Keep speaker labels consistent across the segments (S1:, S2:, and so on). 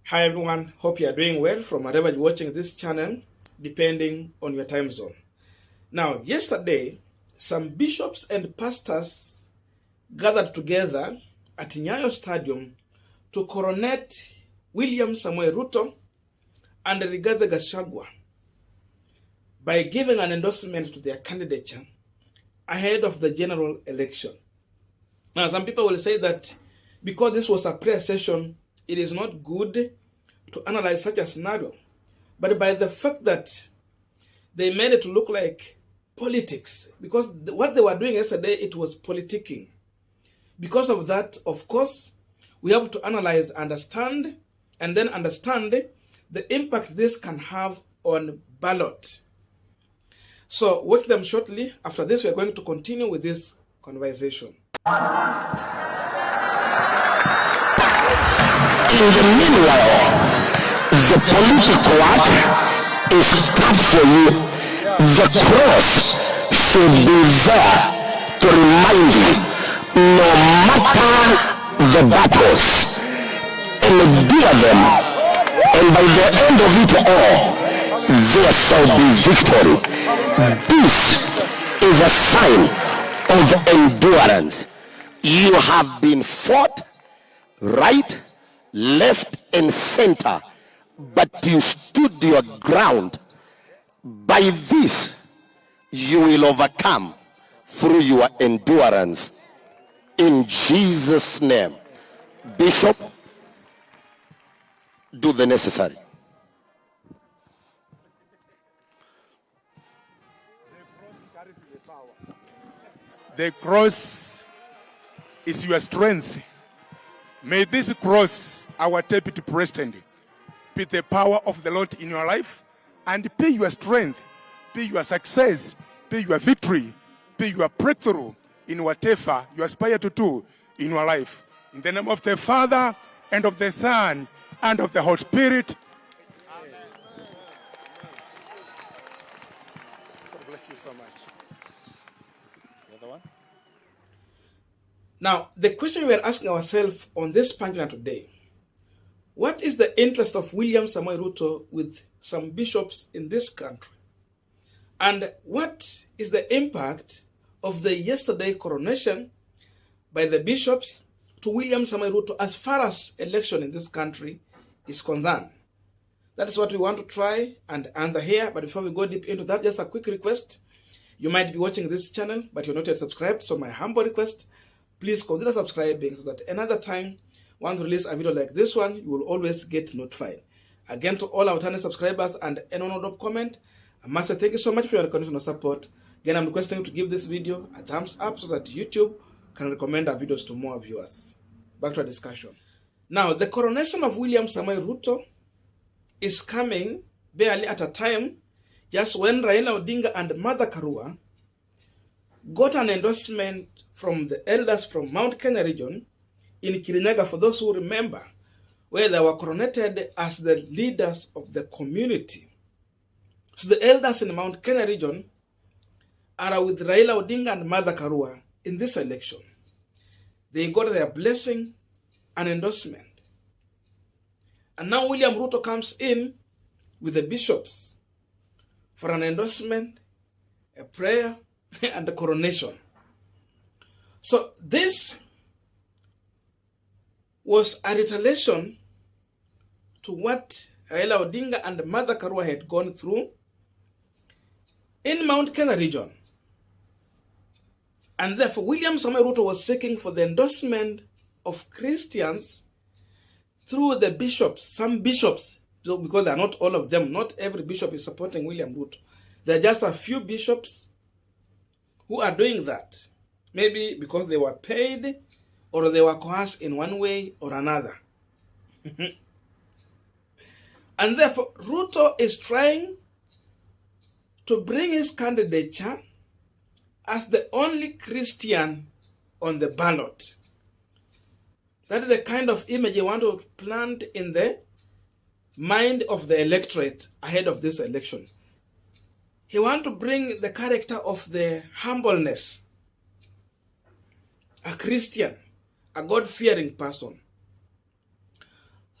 S1: Hi everyone, hope you are doing well from wherever you're watching this channel, depending on your time zone. Now, yesterday, some bishops and pastors gathered together at Nairobi Stadium to coronate William Samuel Ruto and Rigathi Gachagua by giving an endorsement to their candidature ahead of the general election. Now, some people will say that because this was a prayer session, it is not good to analyze such a scenario. But by the fact that they made it to look like politics, because what they were doing yesterday, it was politicking. Because of that, of course, we have to analyze, understand, and then understand the impact this can have on ballot. So watch them shortly. After this, we are going to continue with this conversation.
S2: In the meanwhile, the political work is tough for you. The cross should be there to remind you, no matter the battles, endure them, and by the end of it all, there shall be victory. This is a sign of endurance. You have been fought right, left, and center, but you stood your ground. By this, you will overcome through your endurance. In Jesus' name. Bishop, do the necessary.
S3: The cross is your strength. May this cross, our deputy president, be the power of the Lord in your life and be your strength, be your success, be your victory, be your breakthrough in whatever you aspire to do in your life. In the name of the Father, and of the Son, and of the Holy Spirit. Amen. God bless you so much. The other one?
S1: Now, the question we are asking ourselves on this Punchline today: what is the interest of William Samuel Ruto with some bishops in this country? And what is the impact of the yesterday coronation by the bishops to William Samuel Ruto as far as election in this country is concerned? That is what we want to try and answer here. But before we go deep into that, just a quick request. You might be watching this channel, but you're not yet subscribed. So my humble request, please consider subscribing so that another time, once we release a video like this one, you will always get notified. Again, to all our channel subscribers and anyone who comment, I must say thank you so much for your unconditional support. Again, I'm requesting you to give this video a thumbs up so that YouTube can recommend our videos to more viewers. Back to our discussion. Now, the coronation of William Samuel Ruto is coming barely at a time just when Raila Odinga and Martha Karua got an endorsement from the elders from Mount Kenya region in Kirinyaga, for those who remember, where they were coronated as the leaders of the community. So the elders in the Mount Kenya region are with Raila Odinga and Martha Karua in this election. They got their blessing and endorsement. And now William Ruto comes in with the bishops for an endorsement, a prayer, and a coronation. So this was a retaliation to what Raila Odinga and Martha Karua had gone through in Mount Kenya region. And therefore, William Samuel Ruto was seeking for the endorsement of Christians through the bishops, some bishops, because they are not all of them. Not every bishop is supporting William Ruto. There are just a few bishops who are doing that. Maybe because they were paid or they were coerced in one way or another. And therefore, Ruto is trying to bring his candidature as the only Christian on the ballot. That is the kind of image you want to plant in the mind of the electorate ahead of this election. He wants to bring the character of the humbleness, a Christian, a God-fearing person.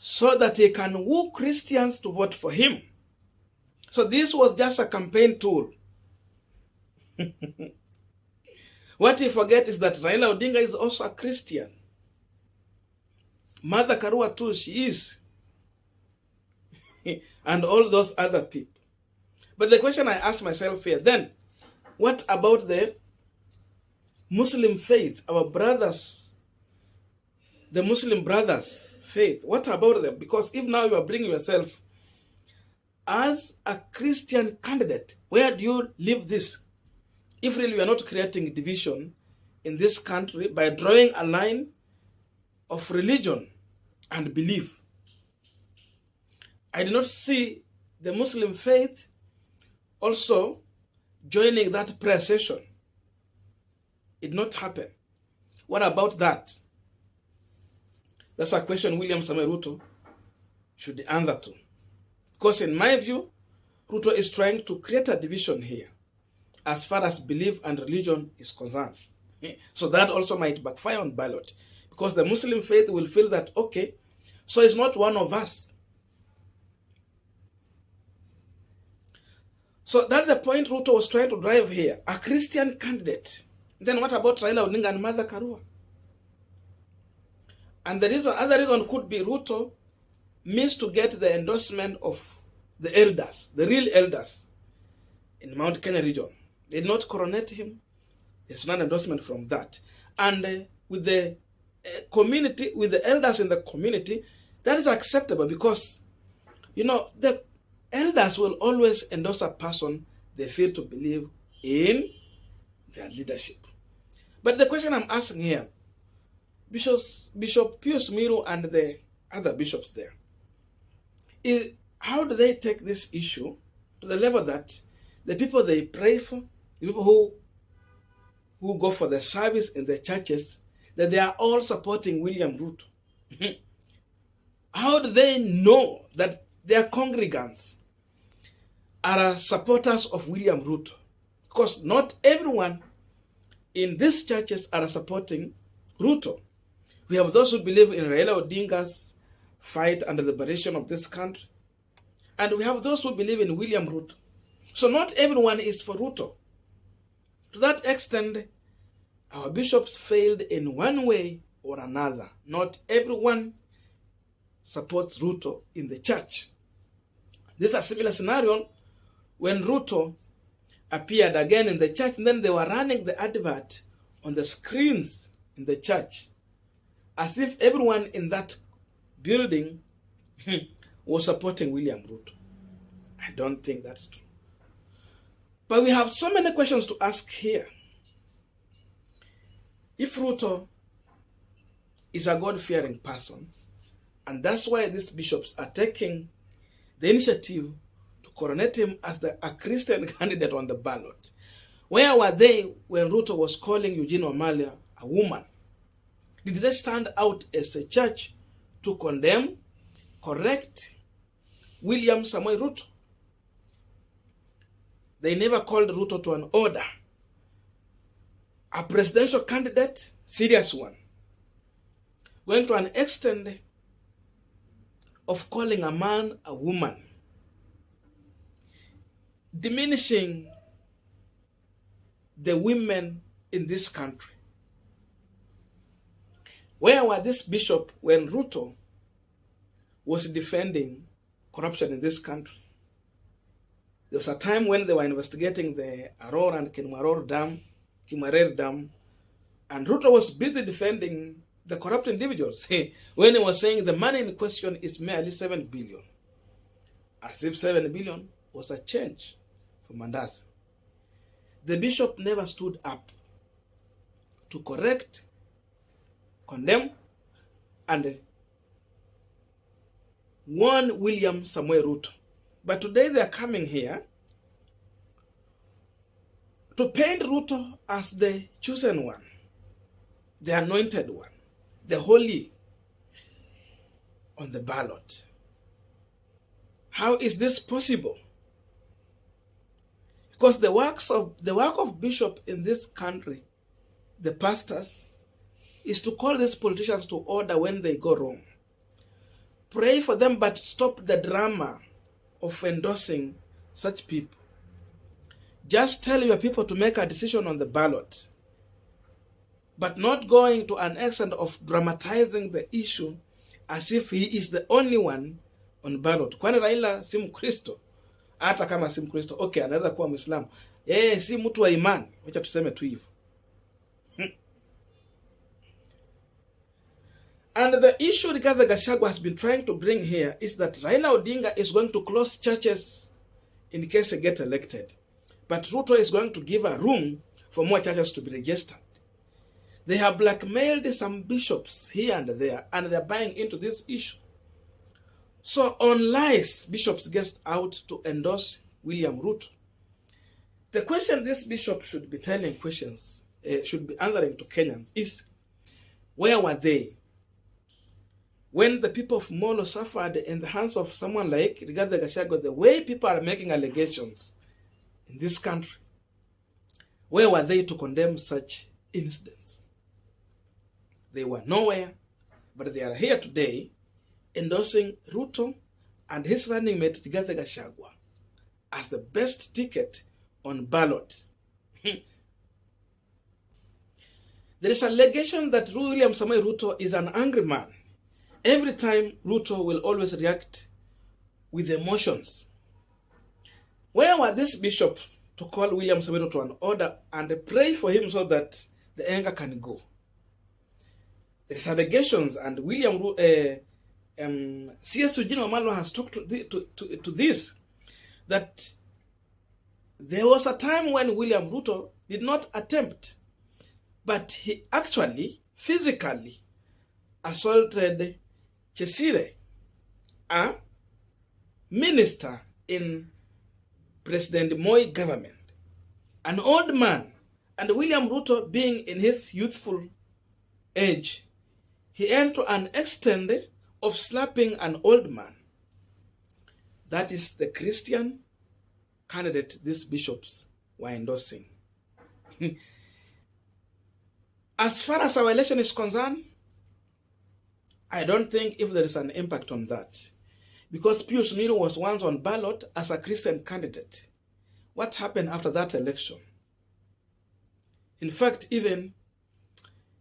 S1: so that he can woo Christians to vote for him. So this was just a campaign tool. What he forgets is that Raila Odinga is also a Christian. Mother Karua too, she is. And all those other people. But the question I ask myself here, then, what about the Muslim faith, our brothers, the Muslim brothers' faith? What about them? Because if now you are bringing yourself as a Christian candidate, where do you leave this? If really you are not creating division in this country by drawing a line of religion and belief. I do not see the Muslim faith also joining that prayer session. It did not happen. What about that? That's a question William Samoei Ruto should answer to. Because in my view, Ruto is trying to create a division here as far as belief and religion is concerned. So that also might backfire on ballot. Because the Muslim faith will feel that, okay, so it's not one of us. So that's the point Ruto was trying to drive here. A Christian candidate. Then what about Raila Odinga and Mother Karua? And the other reason could be Ruto means to get the endorsement of the elders, the real elders in Mount Kenya region. They did not coronate him. It's not endorsement from that. And with the community, with the elders in the community, that is acceptable because, you know, the elders will always endorse a person they feel to believe in their leadership. But the question I'm asking here, Bishop Pius Miru and the other bishops there, is how do they take this issue to the level that the people they pray for, the people who go for the service in the churches, that they are all supporting William Ruto? How do they know that their congregants are supporters of William Ruto? Because not everyone in these churches are supporting Ruto. We have those who believe in Raila Odinga's fight and the liberation of this country. And we have those who believe in William Ruto. So not everyone is for Ruto. To that extent, our bishops failed in one way or another. Not everyone supports Ruto in the church. This is a similar scenario when Ruto appeared again in the church, and then they were running the advert on the screens in the church as if everyone in that building was supporting William Ruto. I don't think that's true. But we have so many questions to ask here. If Ruto is a God-fearing person, and that's why these bishops are taking the initiative to coronate him as a Christian candidate on the ballot, where were they when Ruto was calling Eugene Wamalwa a woman? Did they stand out as a church to condemn, correct William Samoei Ruto? They never called Ruto to an order. A presidential candidate, serious one, going to an extent of calling a man a woman, diminishing the women in this country. Where were this bishop when Ruto was defending corruption in this country? There was a time when they were investigating the Aror and Kimarer Dam, and Ruto was busy defending the corrupt individuals when he was saying the money in question is merely 7 billion. As if 7 billion was a change for Mandazi. The bishop never stood up to correct, condemn, and warn William Samoei Ruto. But today they are coming here to paint Ruto as the chosen one, the anointed one, the holy on the ballot. How is this possible? Because the work of bishop in this country, the pastors, is to call these politicians to order when they go wrong. pray for them, but stop the drama of endorsing such people. Just tell your people to make a decision on the ballot, but not going to an extent of dramatizing the issue as if he is the only one on ballot. Kwani Raila si Mkristo? Hata kama si Mkristo, okay, anaweza kuwa Muislamu. Si mtu wa imani. Wacha tuseme tu hivyo. And the issue Rigathi Gachagua has been trying to bring here is that Raila Odinga is going to close churches in case he gets elected. But Ruto is going to give a room for more churches to be registered. They have blackmailed some bishops here and there, and they're buying into this issue. So on lies, bishops get out to endorse William Ruto. The question this bishop should be telling questions, should be answering to Kenyans is, where were they when the people of Molo suffered in the hands of someone like Rigathi Gachagua? The way people are making allegations in this country, where were they to condemn such incidents? They were nowhere, but they are here today endorsing Ruto and his running mate Rigathi Gachagua as the best ticket on ballot. There is an allegation that William Samoei Ruto is an angry man. Every time Ruto will always react with emotions. Where were these bishops to call William Samoei Ruto to an order and pray for him so that the anger can go? There's allegations, and C.S. Eugene Wamalwa has talked to this, that there was a time when William Ruto did not attempt, but he actually physically assaulted Stureh, a minister in President Moi government, an old man, and William Ruto being in his youthful age, he went to an extent of slapping an old man. That is the Christian candidate these bishops were endorsing. As far as our election is concerned, I don't think if there is an impact on that. Because Pius Miru was once on ballot as a Christian candidate. What happened after that election? In fact, even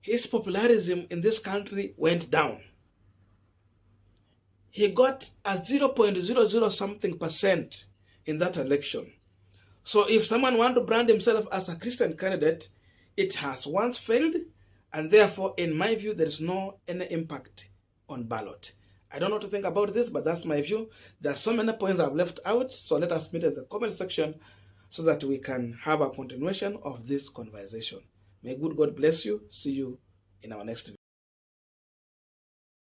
S1: his popularism in this country went down. He got a 0.00 something percent in that election. So if someone wants to brand himself as a Christian candidate, it has once failed, and therefore, in my view, there is no any impact on ballot. I don't know what to think about this, but that's my view. There are so many points I've left out, so let us meet in the comment section so that we can have a continuation of this conversation. May good God bless you. See you in our next video.